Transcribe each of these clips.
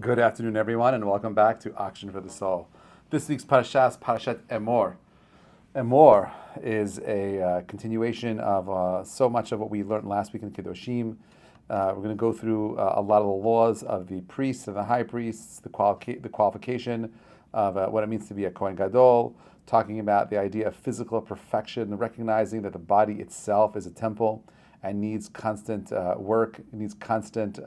Good afternoon, everyone, and welcome back to Action for the Soul. This week's parasha is Parashat Emor. Emor is a continuation of so much of what we learned last week in Kedoshim. We're going to go through a lot of the laws of the priests and the high priests, the qualification of what it means to be a Kohen Gadol, talking about the idea of physical perfection, recognizing that the body itself is a temple and needs constant work, it needs constant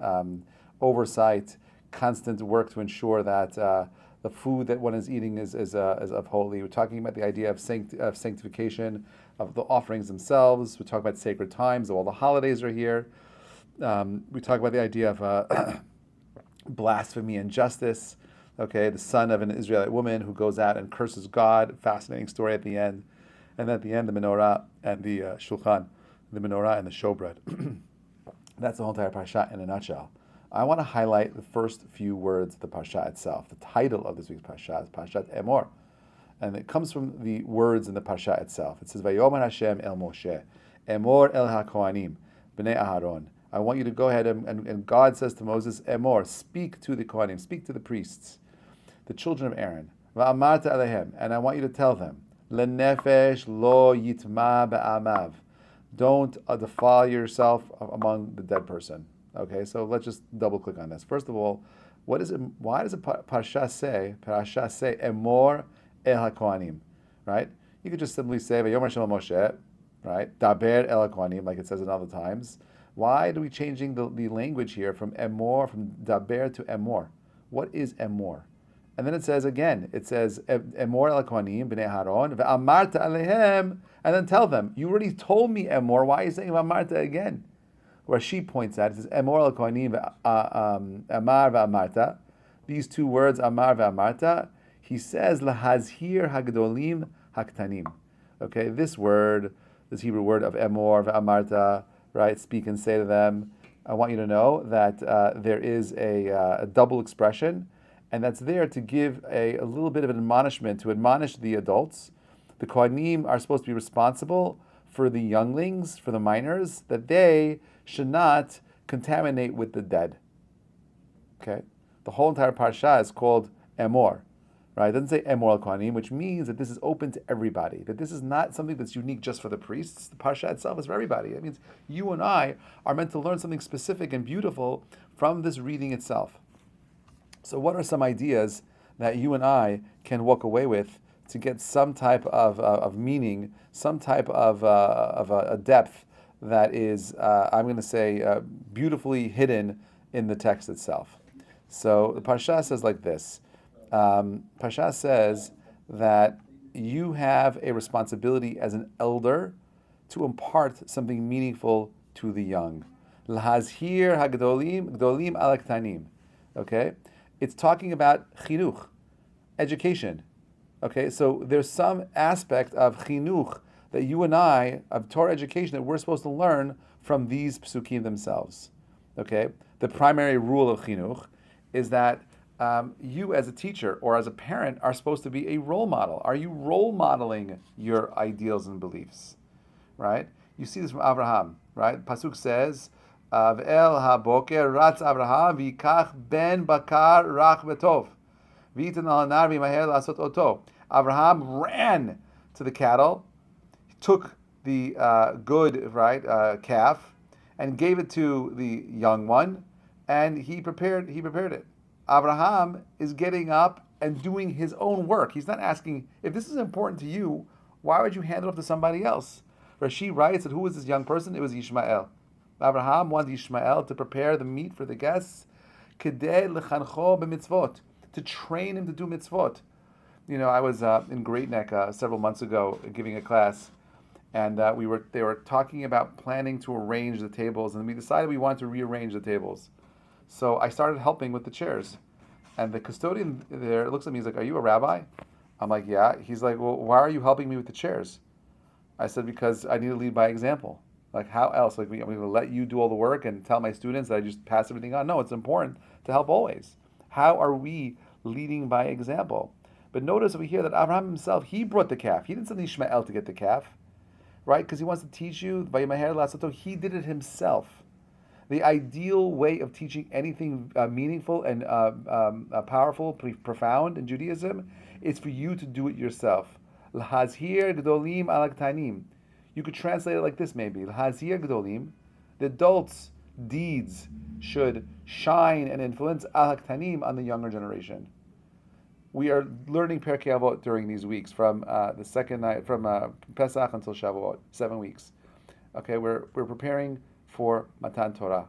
oversight, constant work to ensure that the food that one is eating is of holy. We're talking about the idea of sanctification of the offerings themselves. We talk about sacred times. All the holidays are here. We talk about the idea of blasphemy and justice. Okay, the son of an Israelite woman who goes out and curses God. Fascinating story at the end. And at the end, the menorah and the shulchan, the menorah and the showbread. That's the whole entire parasha in a nutshell. I want to highlight the first few words of the parasha itself. The title of this week's parasha is Parashat Emor, and it comes from the words in the parasha itself. It says, "Vayomer Hashem el Moshe, Emor el haKohanim, bnei Aharon." I want you to go ahead and God says to Moses, "Emor, speak to the Kohanim, speak to the priests, the children of Aaron. Va'amarta alehem, and I want you to tell them, lenefesh lo yitma be'amav. Don't defile yourself among the dead person." Okay, so let's just double click on this. First of all, what is it? Why does the parasha say Emor el haKohanim, right? You could just simply say Vayomer Hashem el Moshe, right? Daber el haKohanim, like it says in other times. Why are we changing the language here from Emor, from Daber to Emor? What is Emor? And then it says again, it says Emor el haKohanim bnei Aharon ve'amarta alehem, and then tell them, you already told me Emor. Why are you saying Amarta again? Rashi points out, it says, Emor al Kohanim Amar v'amarta. These two words, Amar v'amarta, he says, Lahazhir hagdolim haktanim. Okay, this word, this Hebrew word of Emor v'amarta, right, speak and say to them. I want you to know that there is a double expression, and that's there to give a little bit of an admonishment, to admonish the adults. The Kohanim are supposed to be responsible for the younglings, for the minors, that they should not contaminate with the dead. Okay? The whole entire parsha is called Emor. Right? It doesn't say Emor al Kohanim, which means that this is open to everybody, that this is not something that's unique just for the priests. The parsha itself is for everybody. That means you and I are meant to learn something specific and beautiful from this reading itself. So what are some ideas that you and I can walk away with to get some type of meaning, some type of a depth that is, I'm going to say, beautifully hidden in the text itself? So the Parsha says like this. Parsha says that you have a responsibility as an elder to impart something meaningful to the young. L'hazhir hagdolim gdolim al haktanim. Okay? It's talking about chinuch, education. Okay, so there's some aspect of chinuch that you and I, of Torah education, that we're supposed to learn from these psukim themselves. Okay, the primary rule of chinuch is that you as a teacher or as a parent are supposed to be a role model. Are you role modeling your ideals and beliefs? Right? You see this from Abraham, right? Pasuk says, "V'el haboker ratz Abraham v'ikach ben bakar rach v'tov v'yitan al hanar v'maher lasot oto." Abraham ran to the cattle, took the good calf, and gave it to the young one, and he prepared it. Abraham is getting up and doing his own work. He's not asking, if this is important to you, why would you hand it off to somebody else? Rashi writes that who was this young person? It was Ishmael. Abraham wanted Ishmael to prepare the meat for the guests, kedei lechancho b'mitzvot, to train him to do mitzvot. You know, I was in Great Neck several months ago giving a class, and they were talking about planning to arrange the tables, and we decided we wanted to rearrange the tables. So I started helping with the chairs, and the custodian there looks at me. He's like, "Are you a rabbi?" I'm like, "Yeah." He's like, "Well, why are you helping me with the chairs?" I said, "Because I need to lead by example. Like, how else? Like, I'm going to let you do all the work and tell my students that I just pass everything on? No, it's important to help always. How are we leading by example?" But notice over here that Abraham himself, he brought the calf. He didn't send Ishmael to get the calf, right? Because he wants to teach you, he did it himself. The ideal way of teaching anything meaningful and powerful, profound in Judaism is for you to do it yourself. L'hazhir gdolim ala ktanim. You could translate it like this maybe. L'hazhir gdolim. The adults' deeds should shine and influence ala ktanim on the younger generation. We are learning Perkei Avot during these weeks from the second night, from Pesach until Shavuot, 7 weeks. Okay, we're preparing for Matan Torah,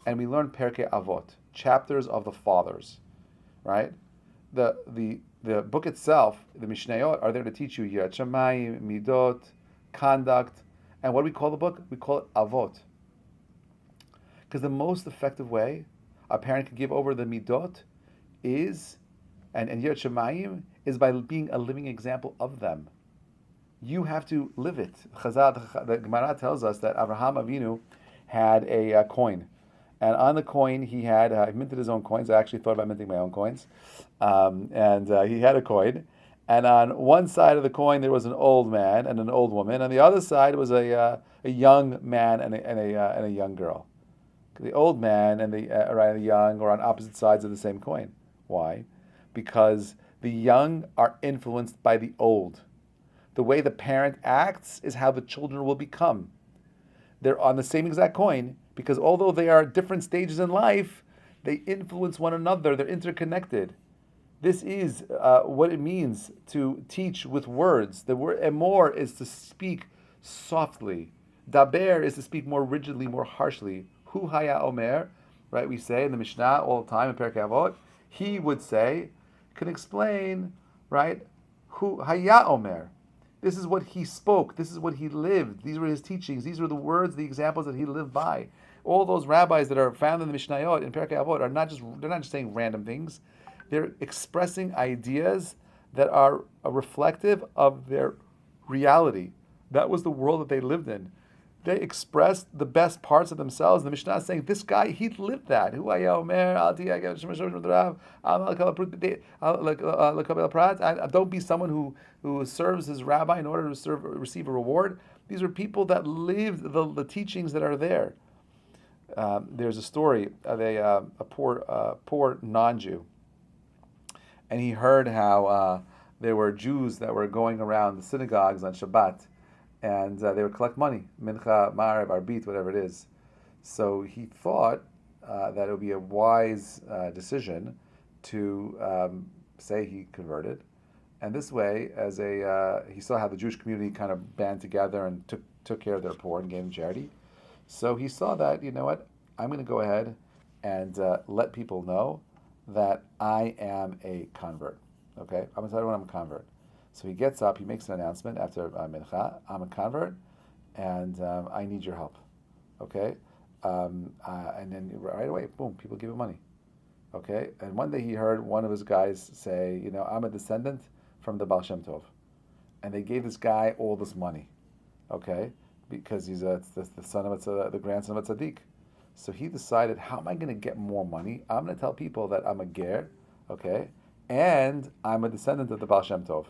and we learn Perkei Avot, chapters of the fathers, right? The book itself, the Mishnayot, are there to teach you Yirat Shamayim, Midot, conduct, and what do we call the book? We call it Avot, because the most effective way a parent can give over the Midot is, and Yirat Shamayim, is by being a living example of them. You have to live it. Chazak, the Gemara tells us that Avraham Avinu had a coin, and on the coin he had he minted his own coins. I actually thought about minting my own coins, and he had a coin, and on one side of the coin there was an old man and an old woman, on the other side was a young man and a young girl. The old man and the young are on opposite sides of the same coin. Why? Because the young are influenced by the old. The way the parent acts is how the children will become. They're on the same exact coin because although they are at different stages in life, they influence one another. They're interconnected. This is what it means to teach with words. The word emor is to speak softly. Daber is to speak more rigidly, more harshly. Hu haya omer, right? We say in the Mishnah all the time in Perkei Avot. He would say, can explain, right? Hu haya omer. This is what he spoke. This is what he lived. These were his teachings. These were the words, the examples that he lived by. All those rabbis that are found in the Mishnayot in Perkei Avot they're not just saying random things. They're expressing ideas that are reflective of their reality. That was the world that they lived in. They expressed the best parts of themselves. The Mishnah is saying, this guy, he lived that. Don't be someone who serves his rabbi in order to receive a reward. These are people that lived the teachings that are there. There's a story of a poor non-Jew, and he heard how there were Jews that were going around the synagogues on Shabbat, and they would collect money, mincha, ma'ariv, arbit, whatever it is. So he thought that it would be a wise decision to say he converted, and this way, he saw how the Jewish community kind of band together and took care of their poor and gave them charity. So he saw that, you know what, I'm going to go ahead and let people know that I am a convert. Okay, I'm going to tell everyone I'm a convert. So he gets up, he makes an announcement after mincha, I'm a convert, and I need your help. Okay, and then right away, boom, people give him money. Okay, and one day he heard one of his guys say, you know, I'm a descendant from the Baal Shem Tov, and they gave this guy all this money. Okay, because he's the son of the grandson of a tzaddik. So he decided, how am I going to get more money? I'm going to tell people that I'm a ger, okay, and I'm a descendant of the Baal Shem Tov.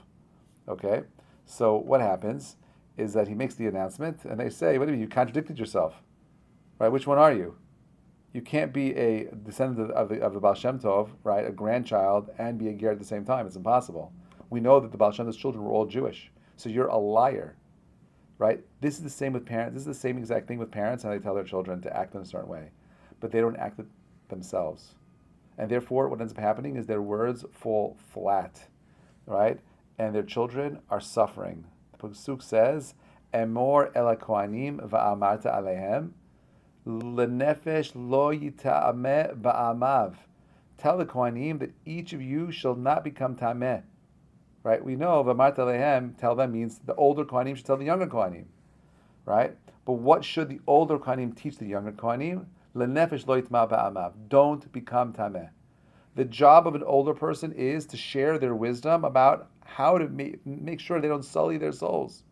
Okay, so what happens is that he makes the announcement, and they say, "Wait a minute, you contradicted yourself, right? Which one are you? You can't be a descendant of the Baal Shem Tov, right? A grandchild, and be a ger at the same time. It's impossible. We know that the Baal Shem Tov's children were all Jewish, so you're a liar, right? This is the same with parents. This is the same exact thing with parents, and they tell their children to act in a certain way, but they don't act it themselves, and therefore, what ends up happening is their words fall flat, right? And their children are suffering. The Pasuk says, Emor el kohanim va'amarta alehem, lenefesh lo yita'ameh ba'amav. Tell the kohanim that each of you shall not become tameh. Right? We know va'amarta alehem, tell them means the older kohanim should tell the younger kohanim. Right? But what should the older kohanim teach the younger kohanim? Lenefesh lo yita'ameh ba'amav. Don't become tameh. The job of an older person is to share their wisdom about how to make sure they don't sully their souls.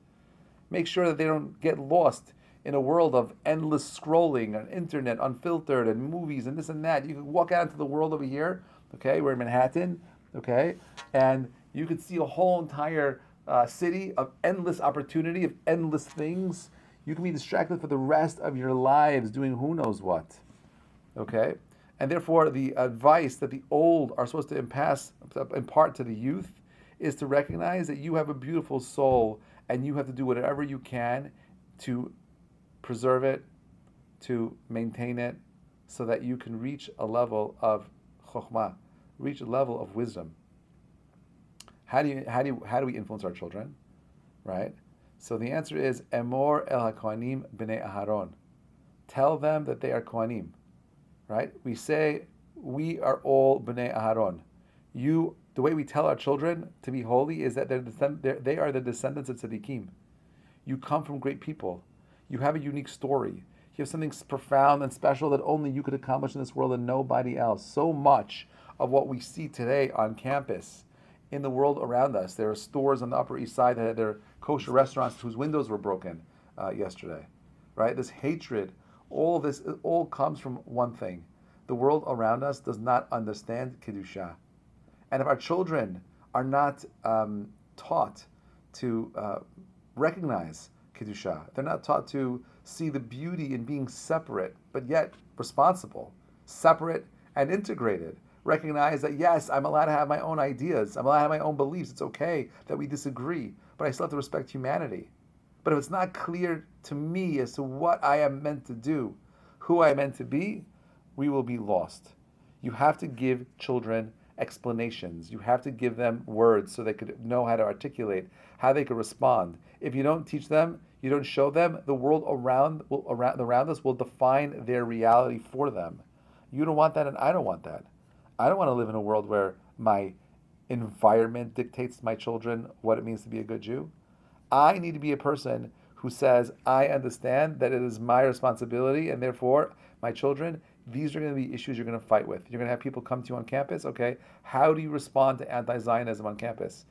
Make sure that they don't get lost in a world of endless scrolling on internet, unfiltered, and movies and this and that. You can walk out into the world over here, okay, we're in Manhattan, okay, and you could see a whole entire city of endless opportunity, of endless things. You can be distracted for the rest of your lives doing who knows what. Okay? And therefore, the advice that the old are supposed to impart to the youth is to recognize that you have a beautiful soul and you have to do whatever you can to preserve it, to maintain it, so that you can reach a level of chokhmah, reach a level of wisdom. How do we influence our children? Right? So the answer is Emor el hakohanim b'nei Aharon. Tell them that they are kohanim. Right? We say we are all b'nei Aharon. The way we tell our children to be holy is that they are the descendants of tzaddikim. You come from great people. You have a unique story. You have something profound and special that only you could accomplish in this world and nobody else. So much of what we see today on campus, in the world around us, there are stores on the Upper East Side that had their kosher restaurants whose windows were broken yesterday. Right? This hatred, all this, it all comes from one thing. The world around us does not understand Kedusha. And if our children are not taught to recognize Kedusha, they're not taught to see the beauty in being separate, but yet responsible, separate and integrated. Recognize that, yes, I'm allowed to have my own ideas. I'm allowed to have my own beliefs. It's okay that we disagree, but I still have to respect humanity. But if it's not clear to me as to what I am meant to do, who I am meant to be, we will be lost. You have to give children explanations. You have to give them words so they could know how to articulate, how they could respond. If you don't teach them, you don't show them, the world around us will define their reality for them. You don't want that, and I don't want that. I don't want to live in a world where my environment dictates to my children what it means to be a good Jew. I need to be a person who says, I understand that it is my responsibility, and therefore, my children, these are going to be issues you're going to fight with. You're going to have people come to you on campus. Okay, how do you respond to anti-Zionism on campus?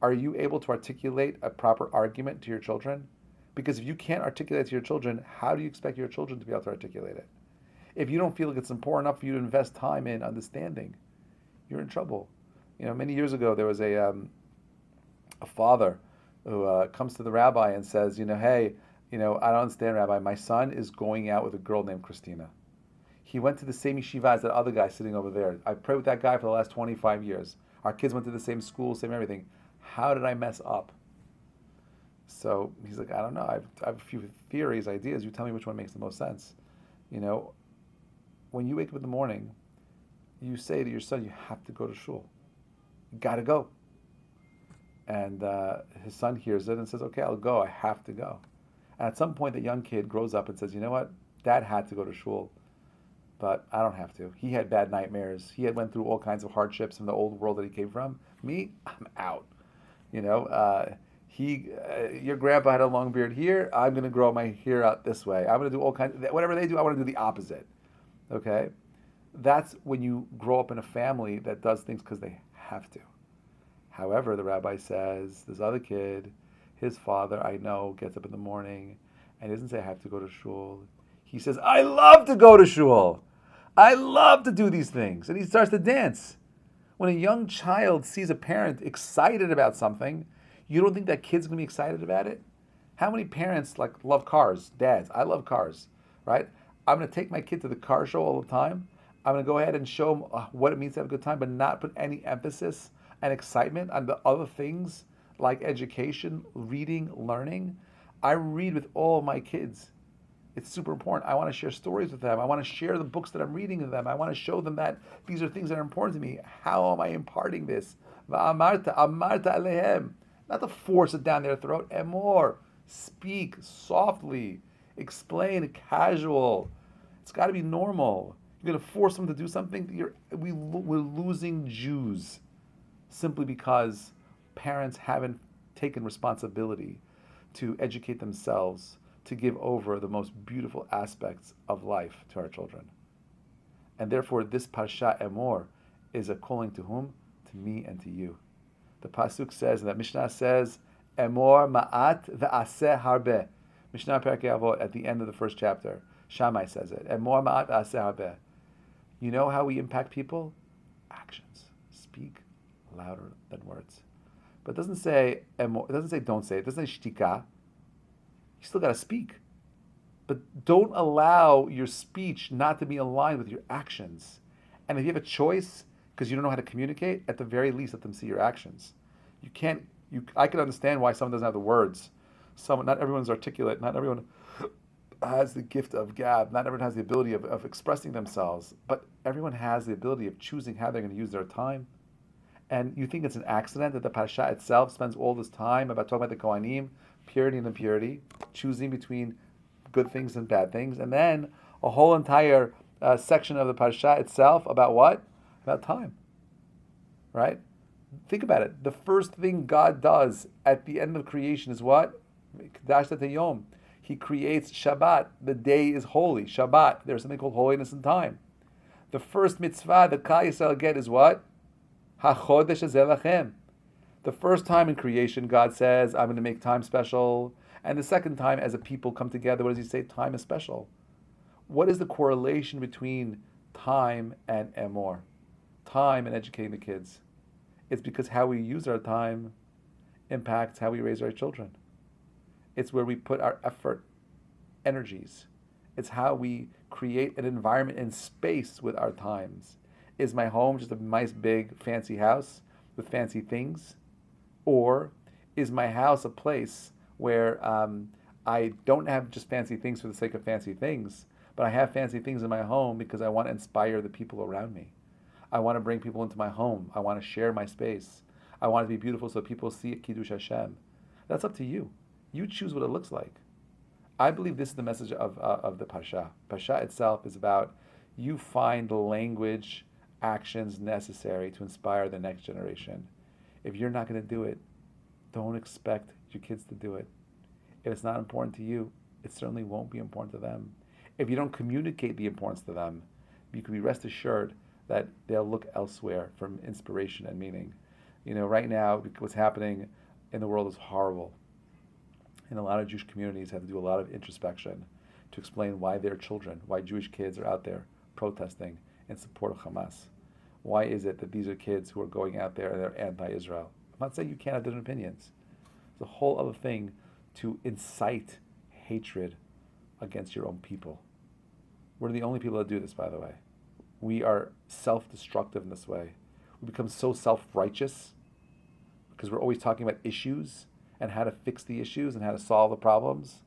Are you able to articulate a proper argument to your children? Because if you can't articulate to your children, how do you expect your children to be able to articulate it? If you don't feel like it's important enough for you to invest time in understanding, you're in trouble. Many years ago, there was a father who comes to the rabbi and says, hey, I don't understand, Rabbi. My son is going out with a girl named Christina. He went to the same yeshiva as that other guy sitting over there. I prayed with that guy for the last 25 years. Our kids went to the same school, same everything. How did I mess up? So he's like, I don't know. I have a few theories, ideas. You tell me which one makes the most sense. When you wake up in the morning, you say to your son, you have to go to shul. You got to go. And his son hears it and says, okay, I'll go. I have to go. And at some point, the young kid grows up and says, you know what? Dad had to go to shul, but I don't have to. He had bad nightmares. He had went through all kinds of hardships in the old world that he came from. Me, I'm out. Your grandpa had a long beard here. I'm going to grow my hair out this way. I'm going to do all kinds of, whatever they do, I want to do the opposite. Okay? That's when you grow up in a family that does things because they have to. However, the rabbi says, this other kid, his father, I know, gets up in the morning and he doesn't say, I have to go to shul. He says, I love to go to shul. I love to do these things. And he starts to dance. When a young child sees a parent excited about something, you don't think that kid's going to be excited about it? How many parents love cars? Dads, I love cars, right? I'm going to take my kid to the car show all the time. I'm going to go ahead and show him what it means to have a good time, but not put any emphasis and excitement on the other things like education, reading, learning. I read with all my kids. It's super important. I want to share stories with them. I want to share the books that I'm reading to them. I want to show them that these are things that are important to me. How am I imparting this? Amarta alehem. Not to force it down their throat. Emor. Speak softly. Explain casual. It's got to be normal. You're going to force them to do something. We're losing Jews simply because parents haven't taken responsibility to educate themselves, to give over the most beautiful aspects of life to our children. And therefore, this Perashat Emor is a calling to whom? To me and to you. The Pasuk says, and that Mishnah says, Emor ma'at ve'aseh harbe. Mishnah Perkei Avot at the end of the first chapter. Shammai says it. Emor ma'at ve'aseh harbe. You know how we impact people? Actions. Speak louder than words. But it doesn't say emor, it doesn't say don't say it. It doesn't say shtika. You still got to speak. But don't allow your speech not to be aligned with your actions. And if you have a choice, because you don't know how to communicate, at the very least, let them see your actions. You can't. I can understand why someone doesn't have the words. Not everyone's articulate. Not everyone has the gift of gab. Not everyone has the ability of expressing themselves. But everyone has the ability of choosing how they're going to use their time. And you think it's an accident that the parasha itself spends all this time about talking about the Kohanim, purity and impurity, choosing between good things and bad things, and then a whole entire section of the parasha itself about what? About time, right? Think about it. The first thing God does at the end of creation is what? He creates Shabbat. The day is holy. Shabbat. There's something called holiness and time. The first mitzvah that Klal Yisrael get is what? HaChodesh hazeh lachem. The first time in creation, God says, I'm going to make time special. And the second time, as a people come together, what does he say? Time is special. What is the correlation between time and Emor? Time and educating the kids. It's because how we use our time impacts how we raise our children. It's where we put our effort, energies. It's how we create an environment and space with our times. Is my home just a nice, big, fancy house with fancy things? Or is my house a place where I don't have just fancy things for the sake of fancy things, but I have fancy things in my home because I want to inspire the people around me. I want to bring people into my home. I want to share my space. I want it to be beautiful so people see Kiddush Hashem. That's up to you. You choose what it looks like. I believe this is the message of the Parsha. Parsha itself is about you find the language, actions necessary to inspire the next generation. If you're not going to do it, don't expect your kids to do it. If it's not important to you, it certainly won't be important to them. If you don't communicate the importance to them, you can be rest assured that they'll look elsewhere for inspiration and meaning. Right now, what's happening in the world is horrible. And a lot of Jewish communities have to do a lot of introspection to explain why their children, why Jewish kids are out there protesting in support of Hamas. Why is it that these are kids who are going out there and they're anti-Israel? I'm not saying you can't have different opinions. It's a whole other thing to incite hatred against your own people. We're the only people that do this, by the way. We are self-destructive in this way. We become so self-righteous because we're always talking about issues and how to fix the issues and how to solve the problems.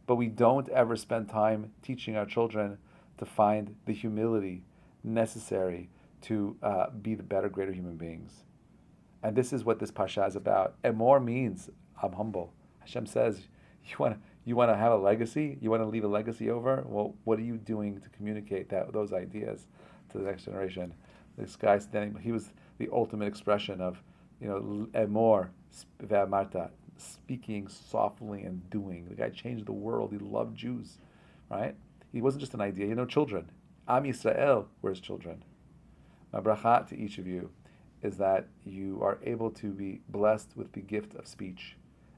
But we don't ever spend time teaching our children to find the humility necessary to be the better, greater human beings. And this is what this Pasha is about. Emor means, I'm humble. Hashem says, you want to have a legacy? You want to leave a legacy over? Well, what are you doing to communicate those ideas to the next generation? This guy standing, he was the ultimate expression of, Emor ve'amarta, speaking softly and doing. The guy changed the world. He loved Jews, right? He wasn't just an idea. Children. Am Yisrael were his children. My bracha to each of you is that you are able to be blessed with the gift of speech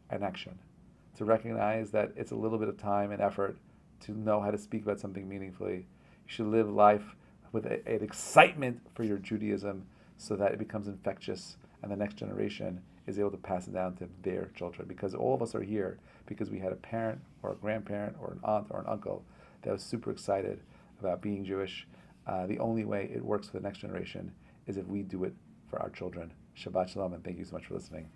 and action, to recognize that it's a little bit of time and effort to know how to speak about something meaningfully. You should live life with an excitement for your Judaism so that it becomes infectious and the next generation is able to pass it down to their children. Because all of us are here because we had a parent or a grandparent or an aunt or an uncle that was super excited about being Jewish. The only way it works for the next generation is if we do it for our children. Shabbat Shalom, and thank you so much for listening.